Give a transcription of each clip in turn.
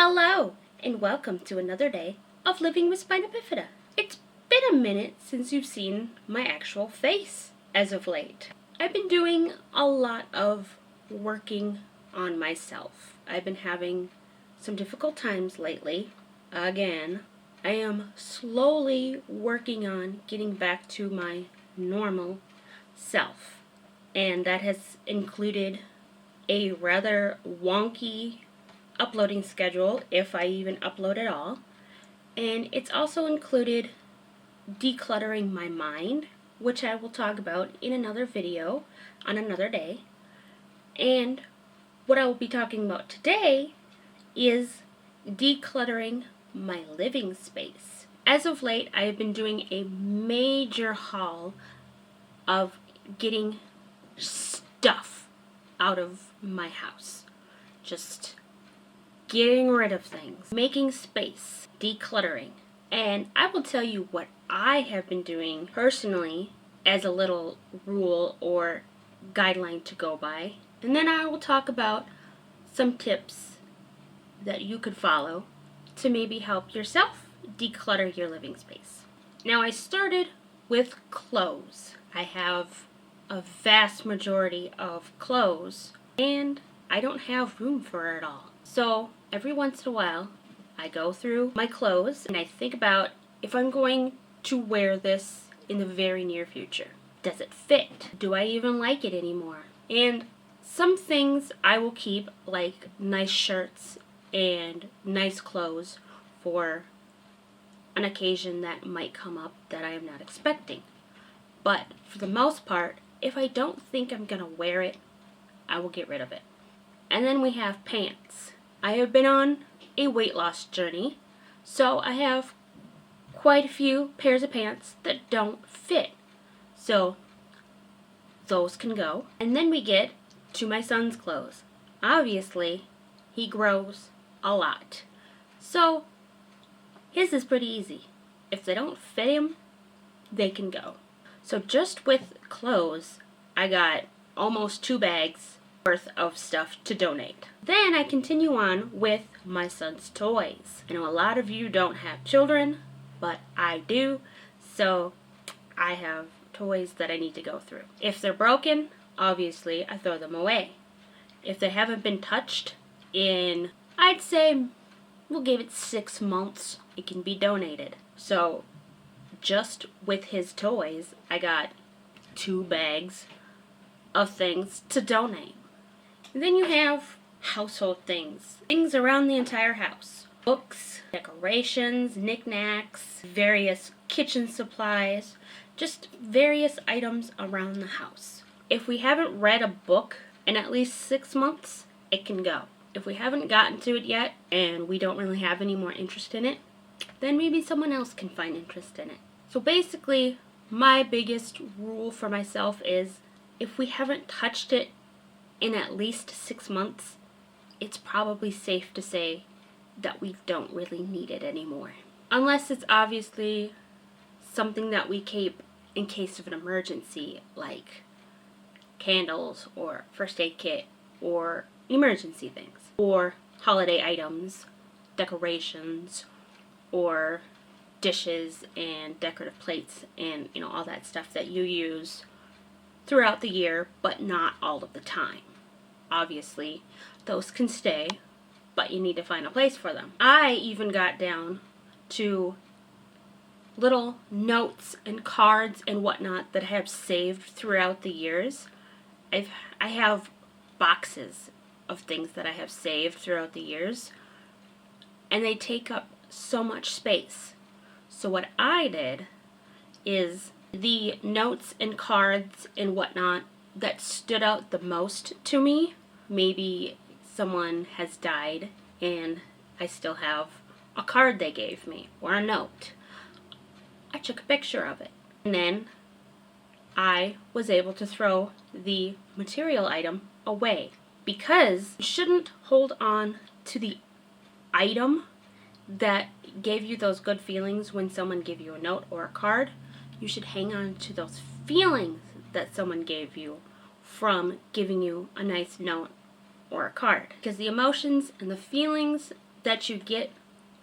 Hello, and welcome to another day of living with spina bifida. It's been a minute since you've seen my actual face as of late. I've been doing a lot of working on myself. I've been having some difficult times lately. Again, I am slowly working on getting back to my normal self, and that has included a rather wonky uploading schedule, if I even upload at all, and it's also included decluttering my mind, which I will talk about in another video on another day. And what I will be talking about today is decluttering my living space. As of late, I have been doing a major haul of getting stuff out of my house. Just getting rid of things, making space, decluttering. And I will tell you what I have been doing personally as a little rule or guideline to go by. And then I will talk about some tips that you could follow to maybe help yourself declutter your living space. Now, I started with clothes. I have a vast majority of clothes, and I don't have room for it all. So every once in a while, I go through my clothes and I think about if I'm going to wear this in the very near future. Does it fit? Do I even like it anymore? And some things I will keep, like nice shirts and nice clothes for an occasion that might come up that I am not expecting. But for the most part, if I don't think I'm going to wear it, I will get rid of it. And then we have pants. I have been on a weight loss journey, so I have quite a few pairs of pants that don't fit. So those can go. And then we get to my son's clothes. Obviously, he grows a lot. So his is pretty easy. If they don't fit him, they can go. So just with clothes, I got almost 2 bags worth of stuff to donate. Then I continue on with my son's toys. I know a lot of you don't have children, but I do, so I have toys that I need to go through. If they're broken, obviously I throw them away. If they haven't been touched in, I'd say, we'll give it 6 months, it can be donated. So just with his toys, I got 2 bags of things to donate. And then you have household things. Things around the entire house. Books, decorations, knickknacks, various kitchen supplies, just various items around the house. If we haven't read a book in at least 6 months, it can go. If we haven't gotten to it yet and we don't really have any more interest in it, then maybe someone else can find interest in it. So basically, my biggest rule for myself is if we haven't touched it in at least 6 months, it's probably safe to say that we don't really need it anymore. Unless it's obviously something that we keep in case of an emergency, like candles or first aid kit or emergency things, or holiday items, decorations, or dishes and decorative plates and all that stuff that you use throughout the year, but not all of the time. Obviously, those can stay, but you need to find a place for them. I even got down to little notes and cards and whatnot that I have saved throughout the years. I have boxes of things that I have saved throughout the years, and they take up so much space. So what I did is the notes and cards and whatnot that stood out the most to me, maybe someone has died and I still have a card they gave me or a note, I took a picture of it. And then I was able to throw the material item away, because you shouldn't hold on to the item that gave you those good feelings when someone gave you a note or a card. You should hang on to those feelings that someone gave you from giving you a nice note or a card. Because the emotions and the feelings that you get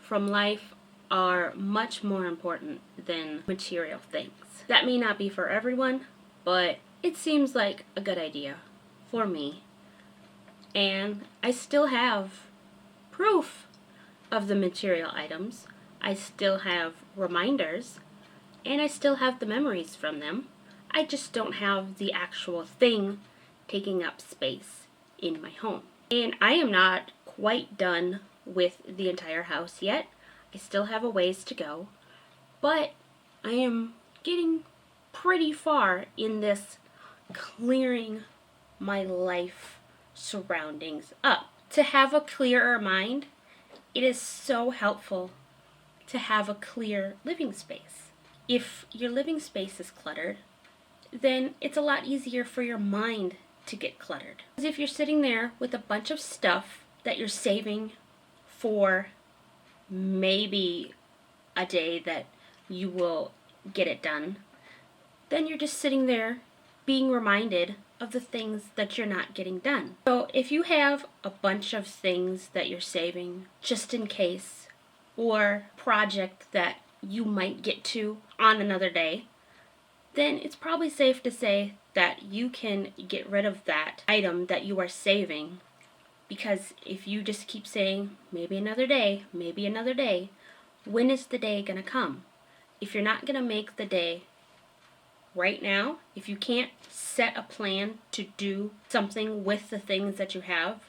from life are much more important than material things. That may not be for everyone, but it seems like a good idea for me. And I still have proof of the material items. I still have reminders, and I still have the memories from them. I just don't have the actual thing taking up space in my home. And I am not quite done with the entire house yet. I still have a ways to go, but I am getting pretty far in this clearing my life surroundings up. To have a clearer mind, it is so helpful to have a clear living space. If your living space is cluttered, then it's a lot easier for your mind to get cluttered. Because if you're sitting there with a bunch of stuff that you're saving for maybe a day that you will get it done, then you're just sitting there being reminded of the things that you're not getting done. So if you have a bunch of things that you're saving just in case, or project that you might get to on another day, then it's probably safe to say that you can get rid of that item that you are saving. Because if you just keep saying, maybe another day, when is the day going to come? If you're not going to make the day right now, if you can't set a plan to do something with the things that you have,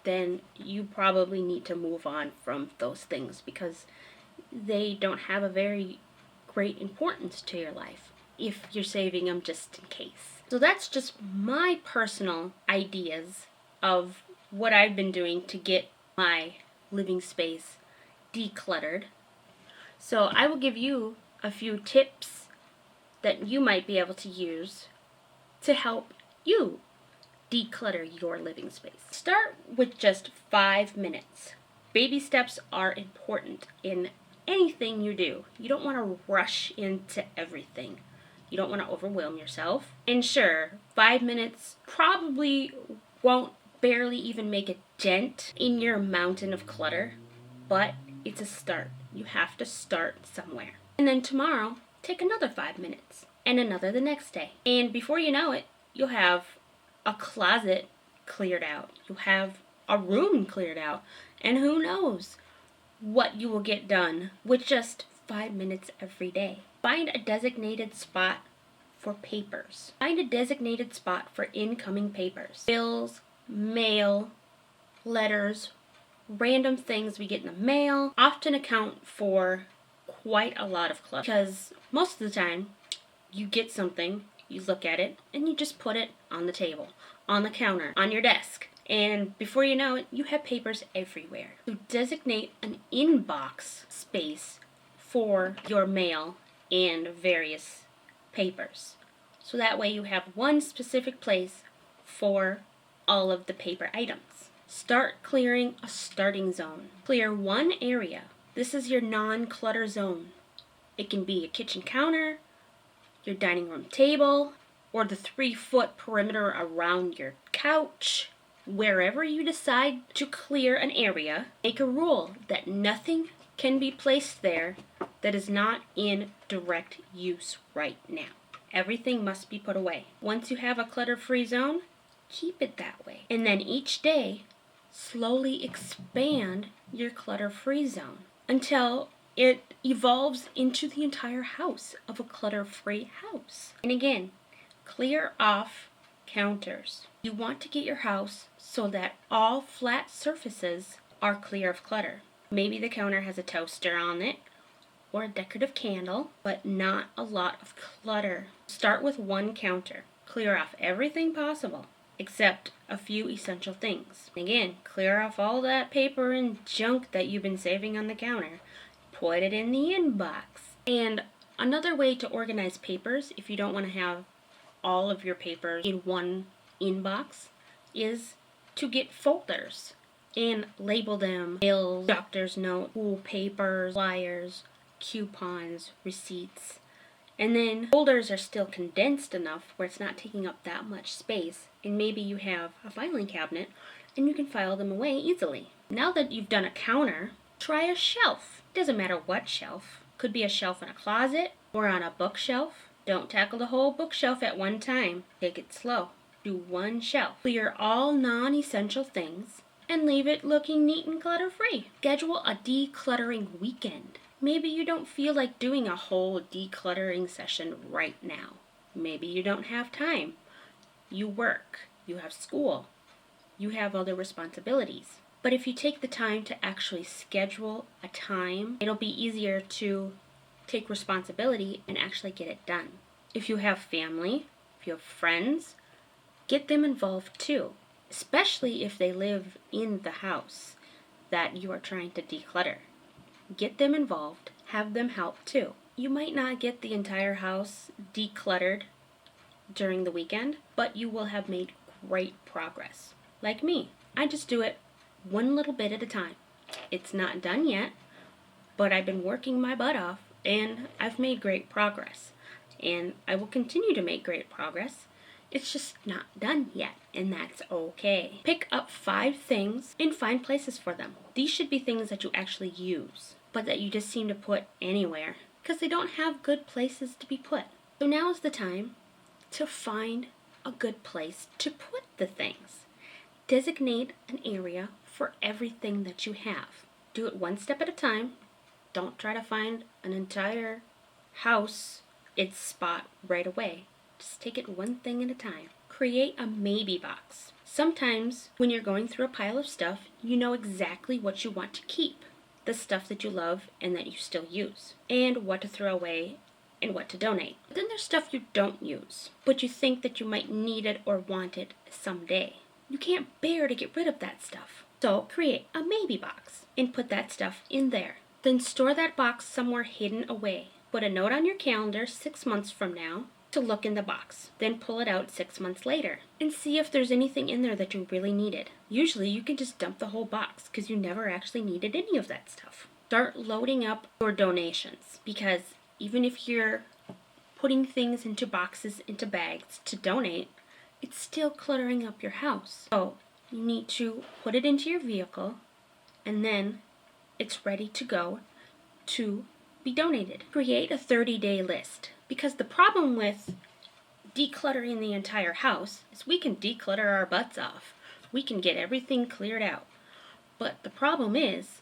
then you probably need to move on from those things because they don't have a very great importance to your life if you're saving them just in case. So that's just my personal ideas of what I've been doing to get my living space decluttered. So I will give you a few tips that you might be able to use to help you declutter your living space. Start with just 5 minutes. Baby steps are important in anything you do. You don't want to rush into everything. You don't want to overwhelm yourself. And sure, 5 minutes probably won't barely even make a dent in your mountain of clutter, but it's a start. You have to start somewhere. And then tomorrow, take another 5 minutes, and another the next day. And before you know it, you'll have a closet cleared out. You'll have a room cleared out. And who knows what you will get done with just 5 minutes every day. Find a designated spot for papers. Find a designated spot for incoming papers. Bills, mail, letters, random things we get in the mail often account for quite a lot of clutter. Because most of the time, you get something, you look at it, and you just put it on the table, on the counter, on your desk. And before you know it, you have papers everywhere. So designate an inbox space for your mail and various papers. So that way you have one specific place for all of the paper items. Start clearing a starting zone. Clear one area. This is your non-clutter zone. It can be a kitchen counter, your dining room table, or the 3-foot perimeter around your couch. Wherever you decide to clear an area, make a rule that nothing can be placed there that is not in direct use right now. Everything must be put away. Once you have a clutter-free zone, keep it that way. And then each day, slowly expand your clutter-free zone until it evolves into the entire house of a clutter-free house. And again, clear off counters. You want to get your house so that all flat surfaces are clear of clutter. Maybe the counter has a toaster on it or a decorative candle, but not a lot of clutter. Start with one counter. Clear off everything possible except a few essential things. Again, clear off all that paper and junk that you've been saving on the counter. Put it in the inbox. And another way to organize papers, if you don't want to have all of your papers in one inbox, is to get folders and label them bills, doctor's note, school papers, flyers, coupons, receipts. And then folders are still condensed enough where it's not taking up that much space, and maybe you have a filing cabinet and you can file them away easily. Now that you've done a counter, try a shelf. Doesn't matter what shelf. Could be a shelf in a closet or on a bookshelf. Don't tackle the whole bookshelf at one time. Take it slow. Do one shelf. Clear all non-essential things and leave it looking neat and clutter-free. Schedule a decluttering weekend. Maybe you don't feel like doing a whole decluttering session right now. Maybe you don't have time. You work. You have school. You have other responsibilities. But if you take the time to actually schedule a time, it'll be easier to take responsibility and actually get it done. If you have family, if you have friends, get them involved too, especially if they live in the house that you are trying to declutter. Get them involved, have them help too. You might not get the entire house decluttered during the weekend, but you will have made great progress. Like me, I just do it one little bit at a time. It's not done yet, but I've been working my butt off and I've made great progress. And I will continue to make great progress. It's just not done yet, and that's okay. Pick up 5 things and find places for them. These should be things that you actually use, but that you just seem to put anywhere because they don't have good places to be put. So now is the time to find a good place to put the things. Designate an area for everything that you have. Do it one step at a time. Don't try to find an entire house, its spot right away. Just take it one thing at a time. Create a maybe box. Sometimes when you're going through a pile of stuff, you know exactly what you want to keep. The stuff that you love and that you still use. And what to throw away and what to donate. But then there's stuff you don't use, but you think that you might need it or want it someday. You can't bear to get rid of that stuff. So create a maybe box and put that stuff in there. Then store that box somewhere hidden away. Put a note on your calendar 6 months from now to look in the box. Then pull it out 6 months later and see if there's anything in there that you really needed. Usually you can just dump the whole box because you never actually needed any of that stuff. Start loading up your donations, because even if you're putting things into boxes, into bags to donate, it's still cluttering up your house. So you need to put it into your vehicle and then it's ready to go to be donated. Create a 30-day list, because the problem with decluttering the entire house is we can declutter our butts off. We can get everything cleared out. But the problem is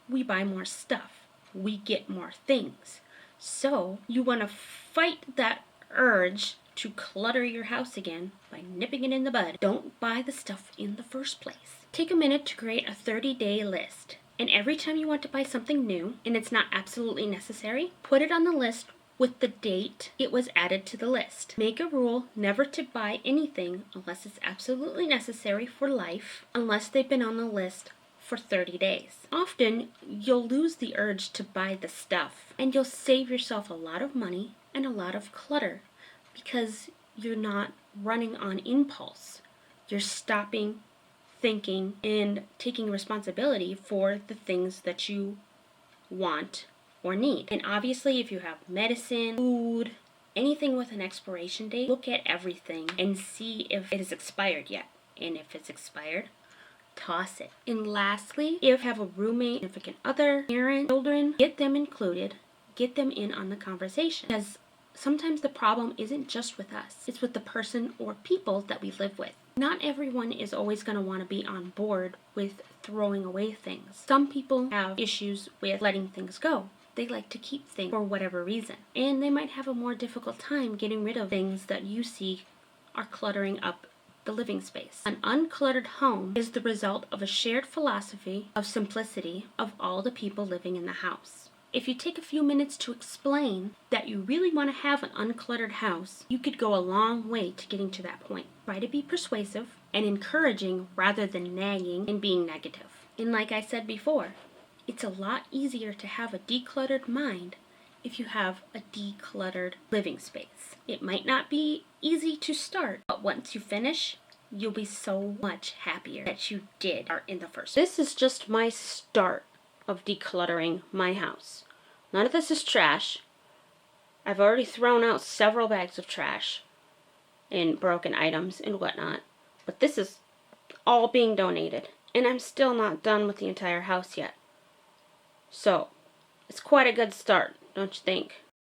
we buy more stuff. We get more things. So you want to fight that urge to clutter your house again by nipping it in the bud. Don't buy the stuff in the first place. Take a minute to create a 30-day list. And every time you want to buy something new, and it's not absolutely necessary, put it on the list with the date it was added to the list. Make a rule never to buy anything unless it's absolutely necessary for life, unless they've been on the list for 30 days. Often, you'll lose the urge to buy the stuff, and you'll save yourself a lot of money and a lot of clutter because you're not running on impulse. You're stopping, thinking, and taking responsibility for the things that you want or need. And obviously, if you have medicine, food, anything with an expiration date, look at everything and see if it is expired yet. And if it's expired, toss it. And lastly, if you have a roommate, significant other, parent, children, get them included. Get them in on the conversation. Because sometimes the problem isn't just with us. It's with the person or people that we live with. Not everyone is always going to want to be on board with throwing away things. Some people have issues with letting things go. They like to keep things for whatever reason. And they might have a more difficult time getting rid of things that you see are cluttering up the living space. An uncluttered home is the result of a shared philosophy of simplicity of all the people living in the house. If you take a few minutes to explain that you really want to have an uncluttered house, you could go a long way to getting to that point. Try to be persuasive and encouraging rather than nagging and being negative. And like I said before, it's a lot easier to have a decluttered mind if you have a decluttered living space. It might not be easy to start, but once you finish, you'll be so much happier that you did start in the first. This is just my start of decluttering my house. None of this is trash. I've already thrown out several bags of trash and broken items and whatnot, but this is all being donated, and I'm still not done with the entire house yet. So, it's quite a good start, don't you think?